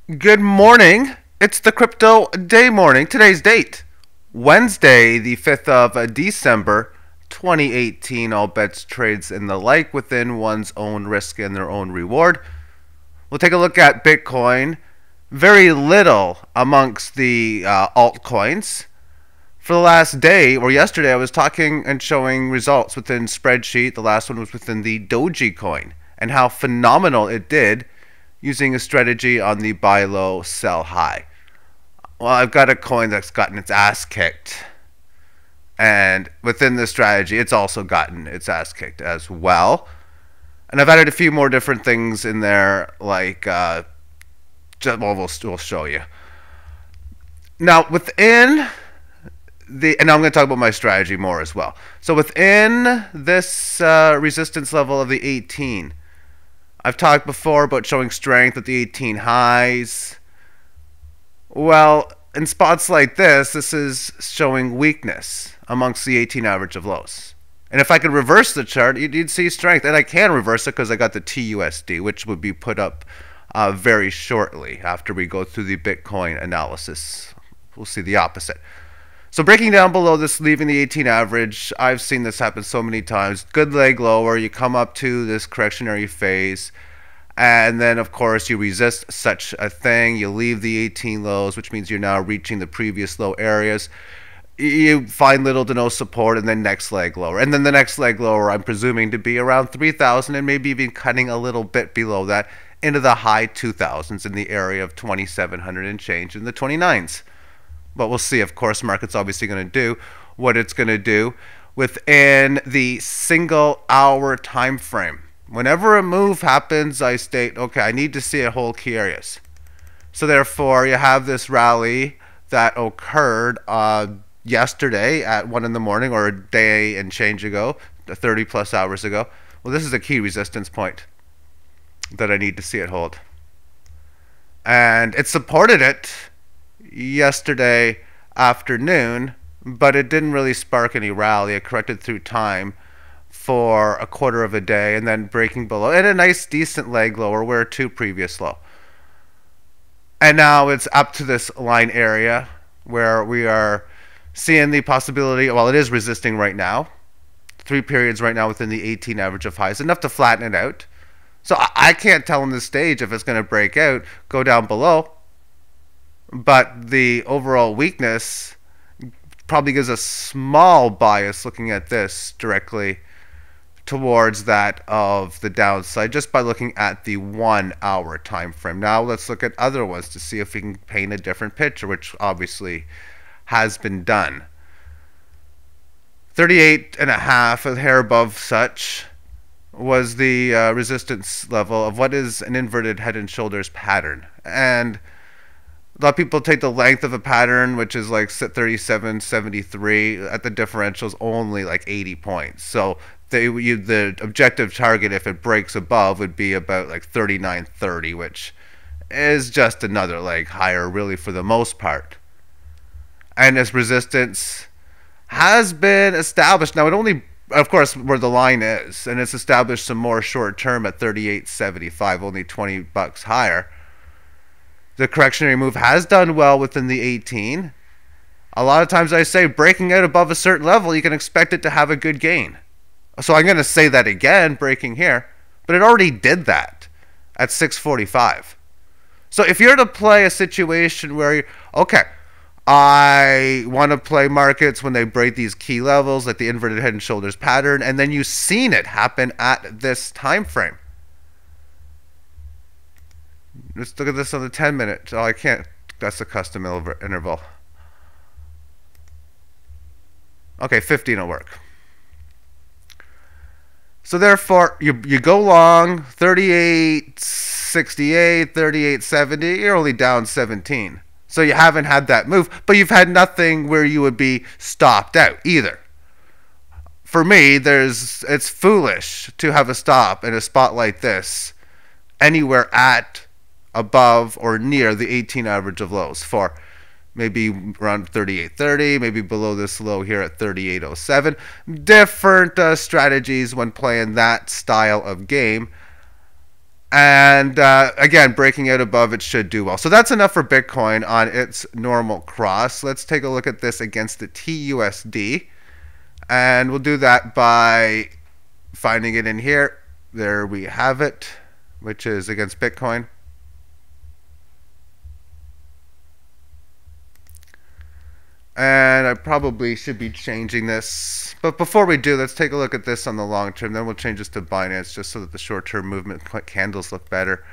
Good morning. It's the crypto day morning. Today's date, Wednesday, the 5th of December, 2018. All bets, trades, and the like within one's own risk and their own reward. We'll take a look at Bitcoin. Very little amongst the altcoins. For the last day or yesterday, I was talking and showing results within spreadsheet. The last one was within the Doji coin and how phenomenal it did using a strategy on the buy low, sell high. Well, I've got a coin that's gotten its ass kicked. And within this strategy, it's also gotten its ass kicked as well. And I've added a few more different things in there, like, we'll show you. Now, within and I'm going to talk about my strategy more as well. So within this resistance level of the 18, I've talked before about showing strength at the 18 highs. Well, in spots like this is showing weakness amongst the 18 average of lows. And if I could reverse the chart, you'd see strength. And I can reverse it because I got the TUSD, which would be put up very shortly after we go through the Bitcoin analysis. We'll see the opposite. So breaking down below this, leaving the 18 average, I've seen this happen so many times. Good leg lower, you come up to this correctionary phase, and then of course you resist such a thing. You leave the 18 lows, which means you're now reaching the previous low areas. You find little to no support, and then next leg lower. And then the next leg lower, I'm presuming to be around 3,000, and maybe even cutting a little bit below that into the high 2,000s in the area of 2,700 and change in the 29s. But we'll see. Of course, market's obviously going to do what it's going to do within the single hour time frame. Whenever a move happens, I state, okay, I need to see it hold key areas. So therefore, you have this rally that occurred yesterday at 1 in the morning, or a day and change ago, 30 plus hours ago. Well, this is a key resistance point that I need to see it hold. And it supported it yesterday afternoon, but it didn't really spark any rally. It corrected through time for a quarter of a day and then breaking below, and a nice decent leg lower where two previous low. And now it's up to this line area where we are seeing the possibility, well, it is resisting right now. 3 periods right now within the 18 average of highs, enough to flatten it out. So I can't tell in this stage if it's going to break out, go down below. But the overall weakness probably gives a small bias looking at this directly towards that of the downside just by looking at the 1 hour time frame. Now let's look at other ones to see if we can paint a different picture, which obviously has been done. 38.5, a hair above such, was the resistance level of what is an inverted head and shoulders pattern. And a lot of people take the length of a pattern, which is like 37.73. At the differentials, only like 80 points. So the objective target, if it breaks above, would be about like 39.30, which is just another leg higher, really, for the most part. And this resistance has been established. Now, it only, of course, where the line is, and it's established some more short term at 38.75, only 20 bucks higher. The correctionary move has done well within the 18. A lot of times I say breaking out above a certain level, you can expect it to have a good gain. So I'm going to say that again, breaking here. But it already did that at 645. So if you're to play a situation where, okay, I want to play markets when they break these key levels, like the inverted head and shoulders pattern, and then you've seen it happen at this time frame. Let's look at this on the 10-minute. Oh, I can't. That's the custom interval. Okay, 15 will work. So therefore, you go long, 38.68, 38.70. You're only down 17. So you haven't had that move, but you've had nothing where you would be stopped out either. For me, it's foolish to have a stop in a spot like this anywhere at, above, or near the 18 average of lows for maybe around 38.30, maybe below this low here at 38.07. Different strategies when playing that style of game. And again, breaking out above it should do well. So that's enough for Bitcoin on its normal cross. Let's take a look at this against the TUSD. And we'll do that by finding it in here. There we have it, which is against Bitcoin. And I probably should be changing this. But before we do, let's take a look at this on the long term. Then we'll change this to Binance just so that the short term movement candles look better.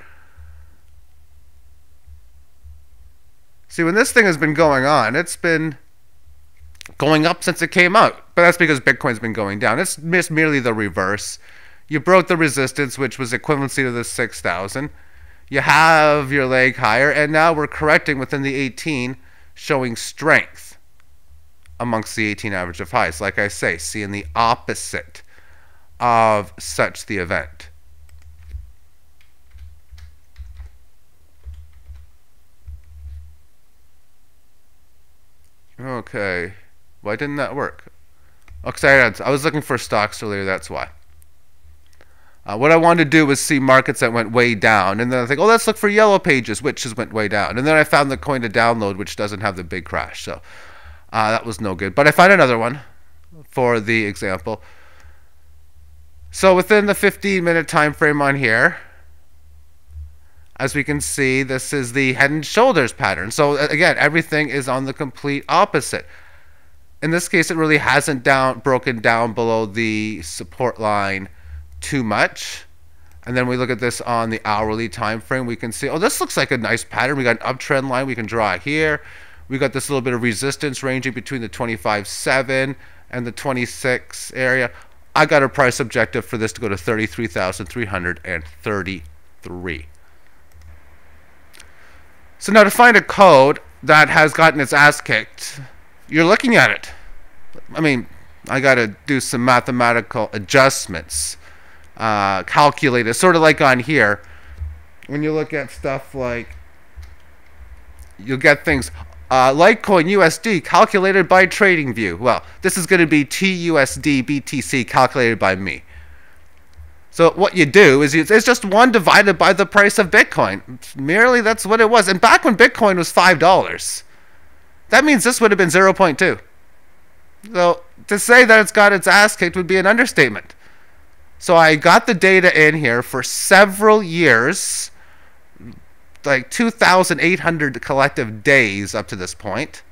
See, when this thing has been going on, it's been going up since it came out. But that's because Bitcoin's been going down. It's merely the reverse. You broke the resistance, which was equivalency to the 6,000. You have your leg higher, and now we're correcting within the 18, showing strength amongst the 18 average of highs. Like I say, seeing the opposite of such the event. Okay, why didn't that work? Okay, I was looking for stocks earlier, that's why. What I wanted to do was see markets that went way down, and then I think, oh, let's look for yellow pages, which just went way down. And then I found the coin to download, which doesn't have the big crash, so that was no good. But I found another one for the example. So within the 15-minute time frame on here, as we can see, this is the head and shoulders pattern. So again, everything is on the complete opposite. In this case, it really hasn't broken down below the support line too much. And then we look at this on the hourly time frame. We can see, oh, this looks like a nice pattern. We got an uptrend line we can draw here. We got this little bit of resistance ranging between the 25.7 and the 26 area. I got a price objective for this to go to 33,333. So now to find a code that has gotten its ass kicked, you're looking at it. I mean, I got to do some mathematical adjustments. Calculate it, sort of like on here. When you look at stuff like, you'll get things Litecoin USD calculated by TradingView. Well, this is going to be TUSD BTC calculated by me. So what you do is it's just 1 divided by the price of Bitcoin. Merely that's what it was. And back when Bitcoin was $5, that means this would have been 0.2. So to say that it's got its ass kicked would be an understatement. So I got the data in here for several years, like 2,800 collective days up to this point.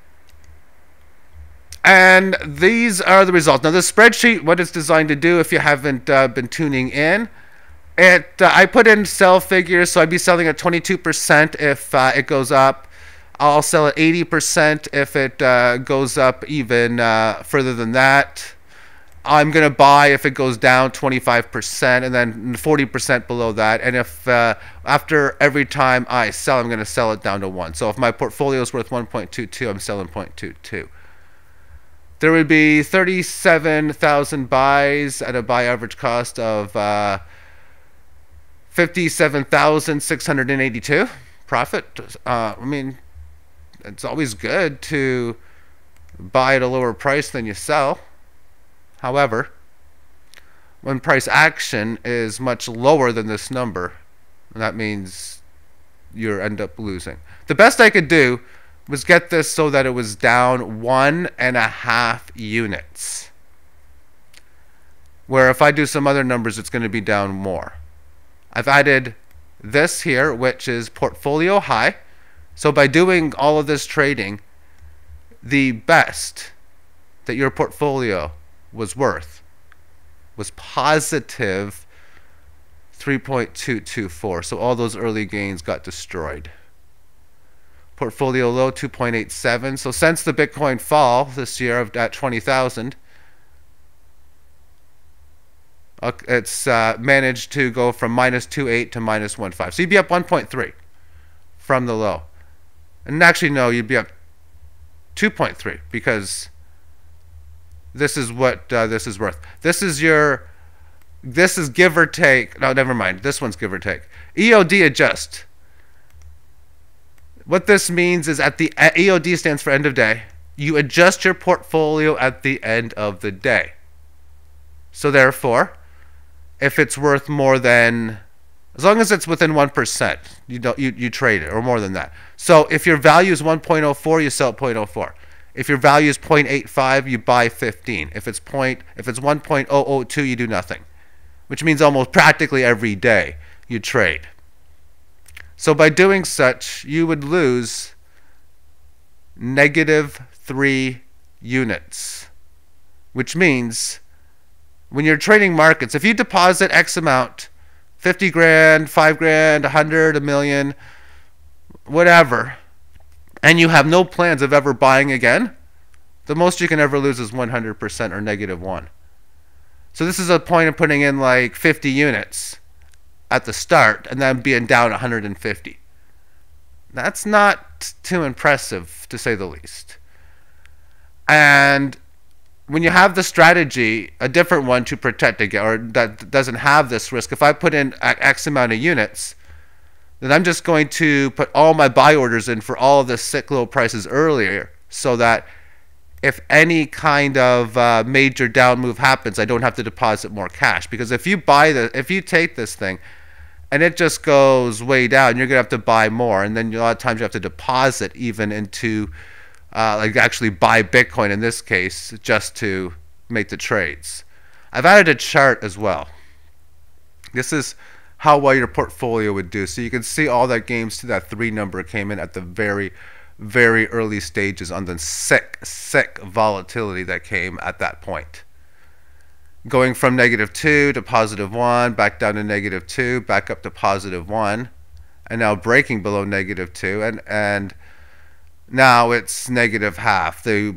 And these are the results. Now, the spreadsheet, what it's designed to do, if you haven't been tuning in, I put in sell figures, so I'd be selling at 22% if it goes up. I'll sell at 80% if it goes up even further than that. I'm going to buy if it goes down 25%, and then 40% below that. And if after every time I sell, I'm going to sell it down to 1. So if my portfolio is worth 1.22, I'm selling 0.22. There would be 37,000 buys at a buy average cost of 57,682 profit. I mean, it's always good to buy at a lower price than you sell. However, when price action is much lower than this number, that means you end up losing. The best I could do was get this so that it was down 1.5 units. Where if I do some other numbers, it's going to be down more. I've added this here, which is portfolio high. So by doing all of this trading, the best that your portfolio was worth was positive 3.224. So all those early gains got destroyed. Portfolio low 2.87. So since the Bitcoin fall this year at 20,000, it's managed to go from minus 2.8 to minus 1.5. So you'd be up 1.3 from the low. And actually, no, you'd be up 2.3 because this is what this is worth. This is give or take. No, never mind. This one's give or take. EOD adjust. What this means is at the EOD stands for end of day. You adjust your portfolio at the end of the day. So therefore, if it's worth more than, As long as it's within 1%, you trade it, or more than that. So if your value is 1.04, you sell at 0.04. If your value is 0.85, you buy 15. If it's 1.002, you do nothing, which means almost practically every day you trade. So by doing such, you would lose -3 units, which means when you're trading markets, if you deposit X amount, 50 grand, 5 grand, 100, a million, whatever, and you have no plans of ever buying again, the most you can ever lose is 100% or -1. So this is a point of putting in like 50 units at the start and then being down 150. That's not too impressive, to say the least. And when you have the strategy, a different one to protect again, or that doesn't have this risk, if I put in X amount of units, then I'm just going to put all my buy orders in for all of the sick low prices earlier, so that if any kind of major down move happens, I don't have to deposit more cash. Because if you take this thing and it just goes way down, you're gonna have to buy more, and then a lot of times you have to deposit even into like actually buy Bitcoin in this case just to make the trades. I've added a chart as well. This is how well your portfolio would do. So you can see all that gains to that 3 number came in at the very, very early stages on the sick volatility that came at that point. Going from -2 to +1, back down to -2, back up to +1, and now breaking below -2, and now it's -0.5. The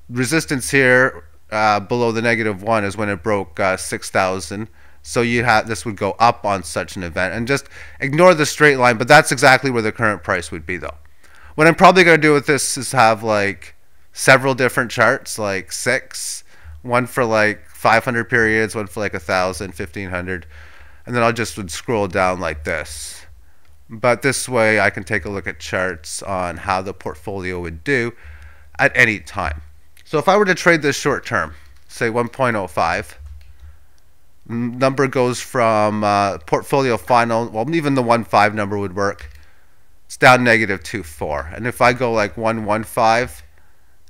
resistance here below the -1 is when it broke 6,000. So this would go up on such an event, and just ignore the straight line. But that's exactly where the current price would be, though. What I'm probably going to do with this is have like several different charts, like 6, one for like 500 periods, one for like 1,000, 1,500, and then I'll just would scroll down like this. But this way I can take a look at charts on how the portfolio would do at any time. So if I were to trade this short term, say 1.05, number goes from portfolio final, well, even the 1.5 number would work. It's down -2.4. And if I go like 1.15,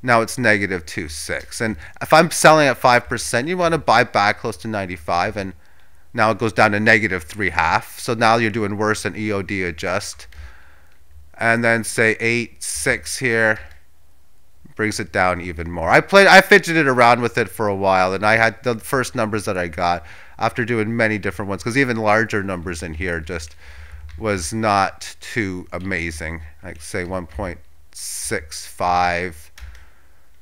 now it's -2.6. And if I'm selling at 5%, you want to buy back close to 95, and now it goes down to -3.5. So now you're doing worse than EOD adjust. And then say 8.6 here brings it down even more. I fidgeted around with it for a while, and I had the first numbers that I got after doing many different ones, because even larger numbers in here just was not too amazing. Like say 1.65,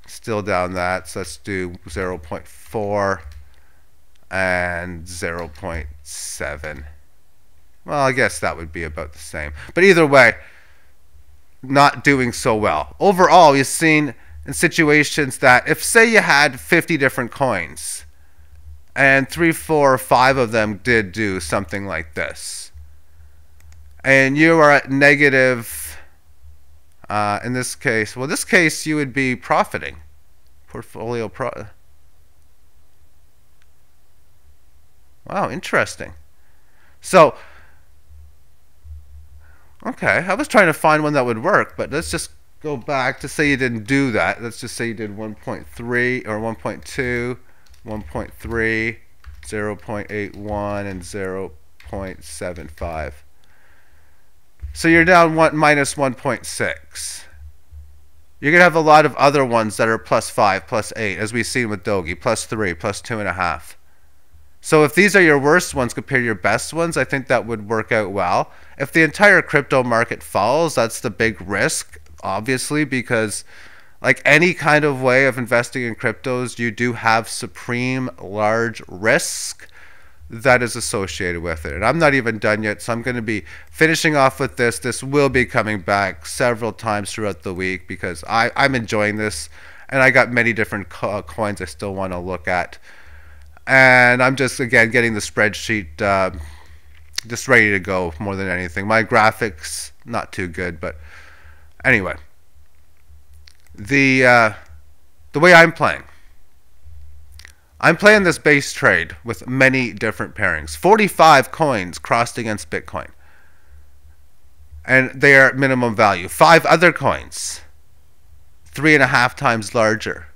still down that. So let's do 0.4 and 0.7. Well, I guess that would be about the same. But either way, not doing so well. Overall, you've seen in situations that if, say, you had 50 different coins and 3, 4, or 5 of them did do something like this, and you are at negative, in this case, well, this case you would be profiting. Wow, interesting. So, okay, I was trying to find one that would work, but let's just go back to say you didn't do that. Let's just say you did 1.3 or 1.2, 1.3, 0.81, and 0.75. So you're down minus 1.6. You're going to have a lot of other ones that are +5, +8, as we've seen with Doge, +3, +2.5. So if these are your worst ones compared to your best ones, I think that would work out well. If the entire crypto market falls, that's the big risk, obviously, because like any kind of way of investing in cryptos, you do have supreme large risk that is associated with it. And I'm not even done yet, so I'm going to be finishing off with this. This will be coming back several times throughout the week because I'm enjoying this, and I got many different coins I still want to look at. And I'm just, again, getting the spreadsheet just ready to go more than anything. My graphics, not too good, but anyway. The way I'm playing, I'm playing this base trade with many different pairings. 45 coins crossed against Bitcoin. And they are at minimum value. 5 other coins, 3.5 times larger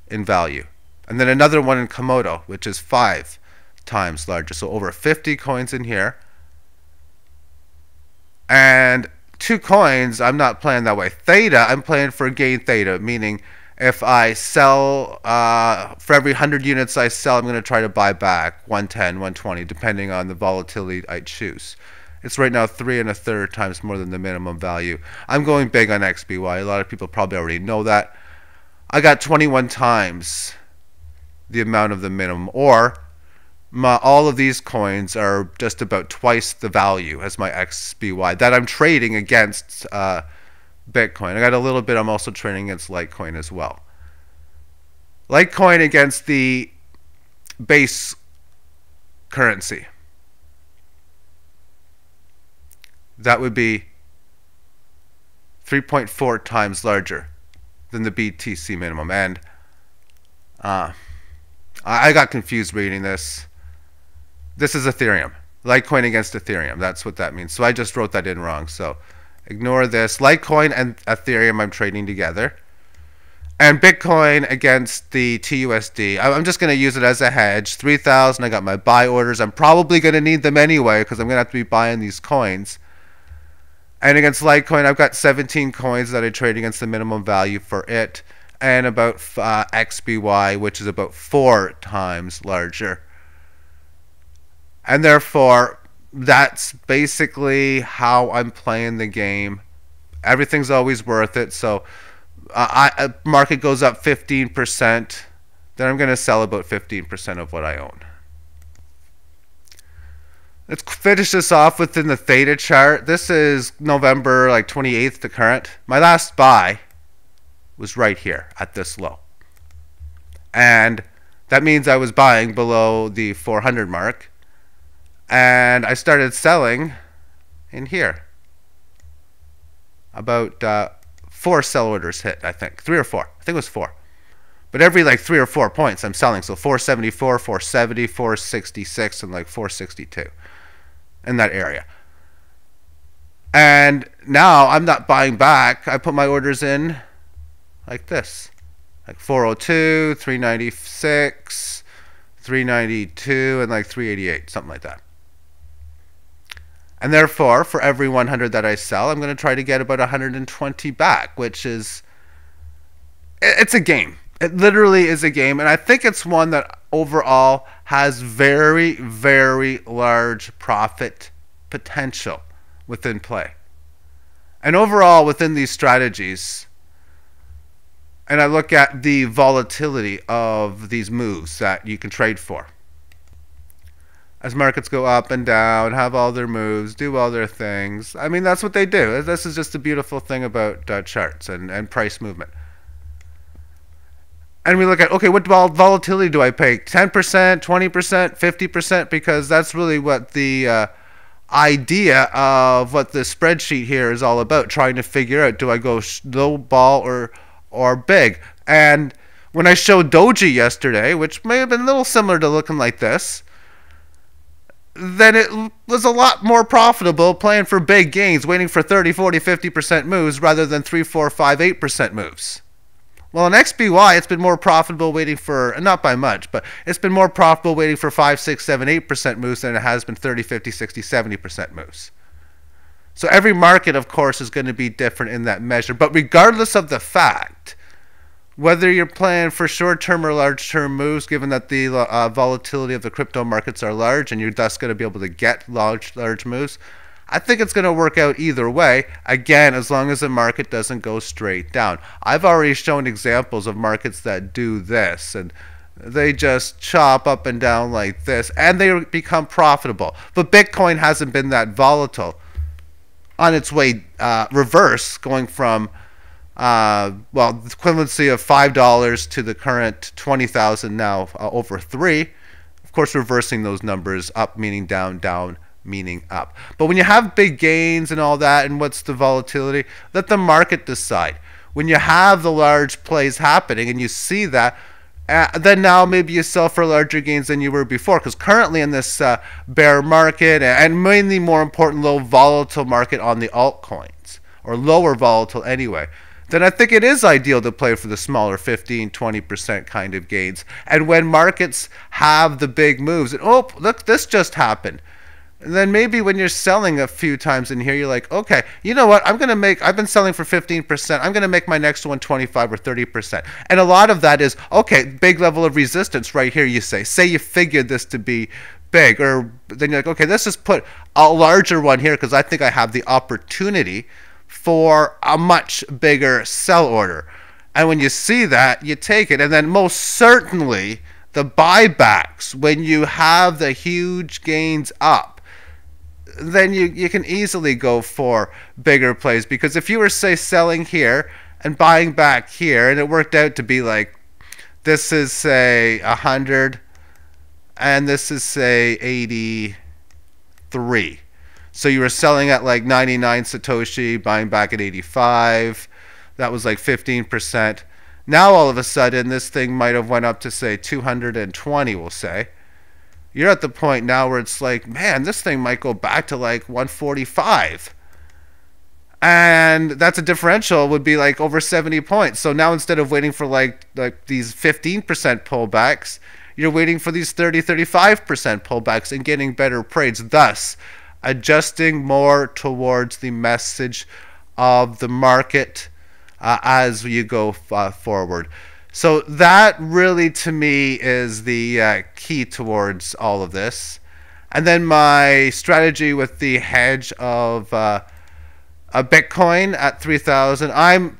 in value. And then another one in Komodo, which is 5 times larger. So over 50 coins in here. And 2 coins, I'm not playing that way. Theta, I'm playing for gain theta, meaning if I sell, for every 100 units I sell, I'm going to try to buy back 110, 120, depending on the volatility I choose. It's right now 3 1/3 times more than the minimum value. I'm going big on XBY. A lot of people probably already know that. I got 21 times the amount of the minimum, or all of these coins are just about twice the value as my XBY that I'm trading against Bitcoin. I got a little bit. I'm also trading against Litecoin as well. Litecoin against the base currency. That would be 3.4 times larger than the BTC minimum. And I got confused reading this. This is Ethereum. Litecoin against Ethereum. That's what that means. So I just wrote that in wrong. So ignore this. Litecoin and Ethereum I'm trading together. And Bitcoin against the TUSD. I'm just going to use it as a hedge. 3,000. I got my buy orders. I'm probably going to need them anyway because I'm going to have to be buying these coins. And against Litecoin, I've got 17 coins that I trade against the minimum value for it. And about XBY, which is about 4 times larger. And therefore, that's basically how I'm playing the game. Everything's always worth it. So market goes up 15%, then I'm going to sell about 15% of what I own. Let's finish this off within the theta chart. This is November 28th to current. My last buy was right here at this low. And that means I was buying below the 400 mark. And I started selling in here. About 4 sell orders hit, I think. 3 or 4. I think it was 4. But every 3 or 4 points I'm selling. So 474, 470, 466, and 462 in that area. And now I'm not buying back. I put my orders in like this. 402, 396, 392, and 388, something like that. And therefore, for every 100 that I sell, I'm going to try to get about 120 back, which is, it's a game. It literally is a game. And I think it's one that overall has very, very large profit potential within play. And overall, within these strategies, and I look at the volatility of these moves that you can trade for. As markets go up and down, have all their moves, do all their things. I mean, that's what they do. This is just a beautiful thing about charts and price movement. And we look at, okay, what volatility do I pay? 10%, 20%, 50%? Because that's really what the idea of what the spreadsheet here is all about, trying to figure out, do I go low ball or big? And when I showed Doji yesterday, which may have been a little similar to looking like this, then it was a lot more profitable playing for big gains, waiting for 30, 40, 50% moves rather than 3, 4, 5, 8% moves. Well, in XBY, it's been more profitable waiting for, not by much, but it's been more profitable waiting for 5, 6, 7, 8% moves than it has been 30, 50, 60, 70% moves. So every market, of course, is going to be different in that measure. But regardless of the fact, whether you're playing for short-term or large-term moves, given that the volatility of the crypto markets are large and you're thus going to be able to get large moves, I think it's going to work out either way, again, as long as the market doesn't go straight down. I've already shown examples of markets that do this, and they just chop up and down like this, and they become profitable. But Bitcoin hasn't been that volatile. On its way reverse, going from the equivalency of $5 to the current 20,000 now over 3. Of course, reversing those numbers, up meaning down, down meaning up. But when you have big gains and all that, and what's the volatility, let the market decide. When you have the large plays happening and you see that, Then now maybe you sell for larger gains than you were before, because currently in this bear market, and mainly more important low volatile market on the altcoins, or lower volatile anyway, then I think it is ideal to play for the smaller 15-20% kind of gains. And when markets have the big moves, and oh look, this just happened, and then maybe when you're selling a few times in here, you're like, okay, you know what? I've been selling for 15%. I'm going to make my next one 25 or 30%. And a lot of that is, okay, big level of resistance right here, you say you figured this to be big, or then you're like, okay, let's just put a larger one here because I think I have the opportunity for a much bigger sell order. And when you see that, you take it. And then most certainly the buybacks, when you have the huge gains up, then you can easily go for bigger plays, because if you were, say, selling here and buying back here, and it worked out to be like, this is, say, 100 and this is, say, 83, so you were selling at like 99 Satoshi, buying back at 85, that was like 15%. Now all of a sudden this thing might have went up to, say, 220, we'll say. You're at the point now where it's like, man, this thing might go back to like 145. And that's a differential would be like over 70 points. So now instead of waiting for like these 15% pullbacks, you're waiting for these 30-35% pullbacks and getting better trades, thus adjusting more towards the message of the market as you go forward. So that really, to me, is the key towards all of this. And then my strategy with the hedge of a Bitcoin at 3,000. I'm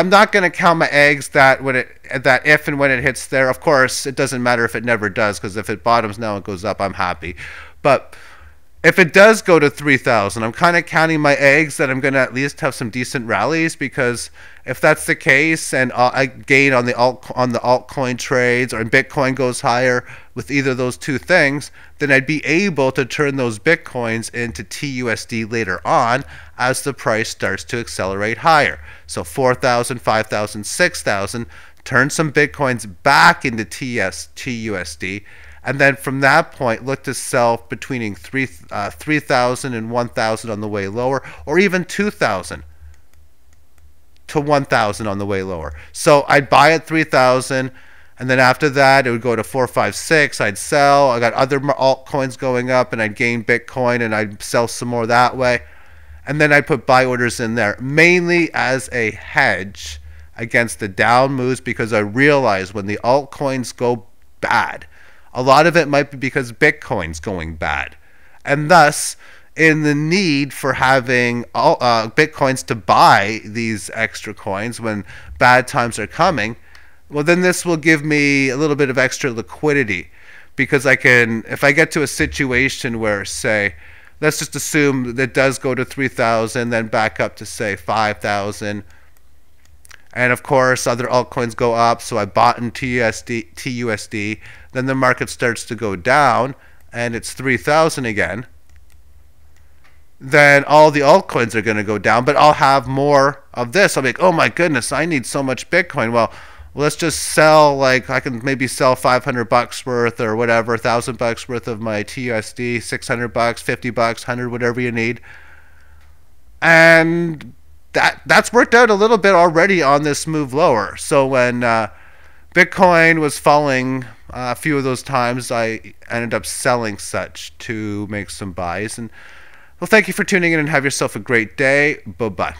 not going to count my eggs that if and when it hits there. Of course, it doesn't matter if it never does, because if it bottoms now and goes up, I'm happy. But if it does go to 3,000, I'm kind of counting my eggs that I'm going to at least have some decent rallies, because if that's the case and I gain on the altcoin trades, or Bitcoin goes higher with either of those two things, then I'd be able to turn those Bitcoins into TUSD later on as the price starts to accelerate higher. So 4,000, 5,000, 6,000, turn some Bitcoins back into TUSD. And then from that point, look to sell between 3,000 and 1,000 on the way lower, or even 2,000 to 1,000 on the way lower. So I'd buy at 3,000, and then after that, it would go to 4, 5, 6. I'd sell. I got other altcoins going up, and I'd gain Bitcoin, and I'd sell some more that way. And then I'd put buy orders in there, mainly as a hedge against the down moves, because I realize when the altcoins go bad, a lot of it might be because Bitcoin's going bad. And thus, in the need for having Bitcoins to buy these extra coins when bad times are coming, well, then this will give me a little bit of extra liquidity. Because I can, if I get to a situation where, say, let's just assume that does go to 3,000, then back up to, say, 5,000. And of course, other altcoins go up, so I bought in TUSD. Then the market starts to go down, and it's 3,000 again. Then all the altcoins are going to go down, but I'll have more of this. I'll be like, oh my goodness, I need so much Bitcoin. Well, let's just sell, like, I can maybe sell $500 worth or whatever, $1,000 worth of my TUSD, $600, $50, $100, whatever you need. And that's worked out a little bit already on this move lower. So when Bitcoin was falling a few of those times, I ended up selling such to make some buys. And well, thank you for tuning in, and have yourself a great day. Bye-bye.